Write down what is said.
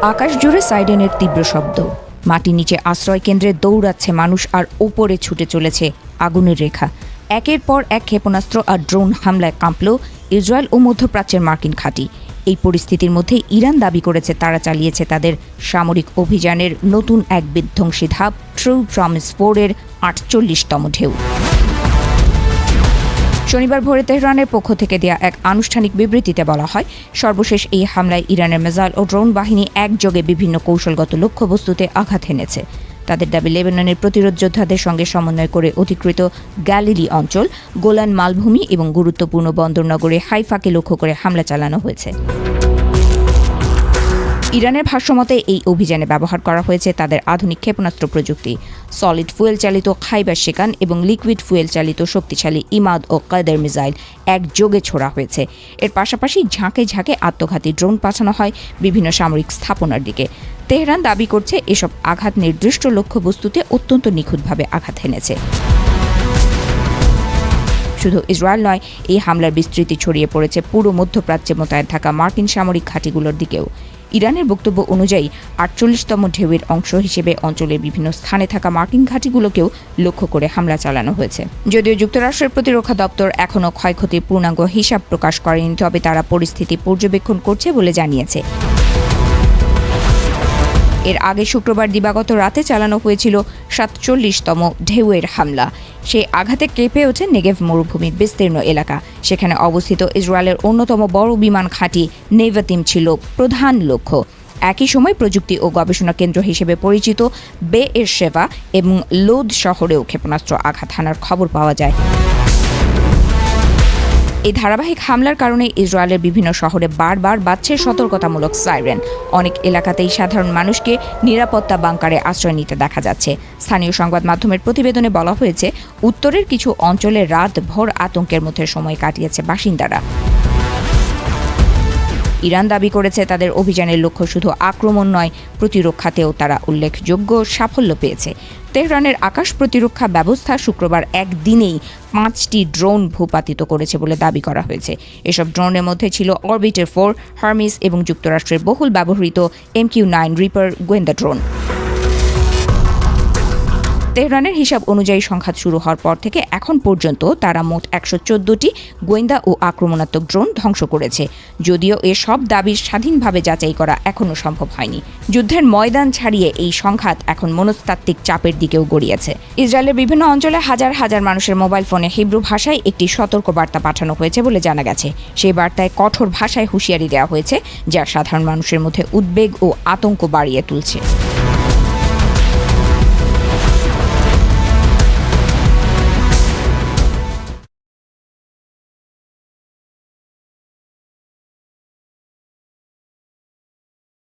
আকাশ জুড়ে সাইরেনের তীব্র শব্দ, মাটির নিচে আশ্রয় কেন্দ্রে দৌড়াচ্ছে মানুষ আর ওপরে ছুটে চলেছে আগুনের রেখা। একের পর এক ক্ষেপণাস্ত্র আর ড্রোন হামলায় কাঁপল ইসরায়েল ও মধ্যপ্রাচ্যের মার্কিন ঘাঁটি। এই পরিস্থিতির মধ্যে ইরান দাবি করেছে তারা চালিয়েছে তাদের সামরিক অভিযানের নতুন এক বিধ্বংসী ধাপ, ট্রু প্রমিস 4-এর 48তম ঢেউ। শনিবার ভোরে তেহরানের পক্ষ থেকে দেয়া এক আনুষ্ঠানিক বিবৃতিতে বলা হয়, সর্বশেষ এই হামলায় ইরানের মিসাইল ও ড্রোন বাহিনী একযোগে বিভিন্ন কৌশলগত লক্ষ্যবস্তুতে আঘাত হেনেছে। তাদের দাবি, লেবাননের প্রতিরোধ যোদ্ধাদের সঙ্গে সমন্বয় করে অধিকৃত গ্যালিলি অঞ্চল, গোলান মালভূমি এবং গুরুত্বপূর্ণ বন্দরনগরে হাইফাকে লক্ষ্য করে হামলা চালানো হয়েছে। ইরানের ভাষ্যমতে এই অভিযানে ব্যবহার করা হয়েছে তাদের আধুনিক ক্ষেপণাস্ত্র প্রযুক্তি, সলিড ফুয়েল চালিত খাইবার শেকান এবং লিকুইড ফুয়েল চালিত শক্তিশালী ইমাদ ও কাদের মিসাইল একযোগে ছোড়া হয়েছে। এর পাশাপাশি ঝাঁকে ঝাঁকে আত্মঘাতী ড্রোন পাঠানো হয় বিভিন্ন সামরিক স্থাপনার দিকে। তেহরান দাবি করছে এসব আঘাত নির্দিষ্ট লক্ষ্যবস্তুতে অত্যন্ত নিখুঁতভাবে আঘাত হেনেছে। শুধু ইসরায়েল নয়, এই হামলার বিস্তৃতি ছড়িয়ে পড়েছে পুরো মধ্যপ্রাচ্যে মোতায়েন থাকা মার্কিন সামরিক ঘাঁটিগুলোর দিকেও। ইরানের বক্তব্য অনুযায়ী 48তম ঢেউয়ের অংশ হিসেবে অঞ্চলের বিভিন্ন স্থানে থাকা মার্কিন ঘাঁটিগুলোকেও লক্ষ্য করে হামলা চালানো হয়েছে। যদিও যুক্তরাষ্ট্রের প্রতিরক্ষা দপ্তর এখনও ক্ষয়ক্ষতির পূর্ণাঙ্গ হিসাব প্রকাশ করেনি, তবে তারা পরিস্থিতি পর্যবেক্ষণ করছে বলে জানিয়েছে। এর আগে শুক্রবার দিবাগত রাতে চালানো হয়েছিল 47তম ঢেউয়ের হামলা। সেই আঘাতে কেঁপে ওঠে নেগেভ মরুভূমির বিস্তীর্ণ এলাকা। সেখানে অবস্থিত ইসরায়েলের অন্যতম বড় বিমান ঘাঁটি নেভাতিম ছিল প্রধান লক্ষ্য। একই সময় প্রযুক্তি ও গবেষণা কেন্দ্র হিসেবে পরিচিত বে'এর শেভা এবং লোদ শহরেও ক্ষেপণাস্ত্র আঘাত হানার খবর পাওয়া যায়। এই ধারাবাহিক হামলার কারণে ইসরায়েলের বিভিন্ন শহরে বারবার বাজছে সতর্কতামূলক সাইরেন। অনেক এলাকাতেই সাধারণ মানুষকে নিরাপত্তা বাংকারে আশ্রয় নিতে দেখা যাচ্ছে। স্থানীয় সংবাদ মাধ্যমের প্রতিবেদনে বলা হয়েছে, উত্তরের কিছু অঞ্চলে রাতভর আতঙ্কের মধ্যে সময় কাটিয়েছে বাসিন্দারা। ইরান দাবি করেছে তাদের অভিযানের লক্ষ্য শুধু আক্রমণ নয়, প্রতিরক্ষাতেও তারা উল্লেখযোগ্য সাফল্য পেয়েছে। তেহরানের আকাশ প্রতিরক্ষা ব্যবস্থা শুক্রবার একদিনেই 5টি ড্রোন ভূপাতিত করেছে বলে দাবি করা হয়েছে। এসব ড্রোনের মধ্যে ছিল অরবিটার 4, হার্মিস এবং যুক্তরাষ্ট্রের বহুল ব্যবহৃত MQ-9 রিপার গোয়েন্দা ড্রোন। তেহরানের হিসাব অনুযায়ী সংঘাত শুরু হওয়ার পর থেকে এখন পর্যন্ত তারা মোট 114টি গোয়েন্দা ও আক্রমণাত্মক ড্রোন ধ্বংস করেছে। যদিও এসব দাবির স্বাধীনভাবে যাচাই করা এখনও সম্ভব হয়নি। যুদ্ধের ময়দান ছাড়িয়ে এই সংঘাত এখন মনস্তাত্ত্বিক চাপের দিকেও গড়িয়েছে। ইসরায়েলের বিভিন্ন অঞ্চলে হাজার হাজার মানুষের মোবাইল ফোনে হিব্রু ভাষায় একটি সতর্ক বার্তা পাঠানো হয়েছে বলে জানা গেছে। সেই বার্তায় কঠোর ভাষায় হুঁশিয়ারি দেওয়া হয়েছে, যা সাধারণ মানুষের মধ্যে উদ্বেগ ও আতঙ্ক বাড়িয়ে তুলছে।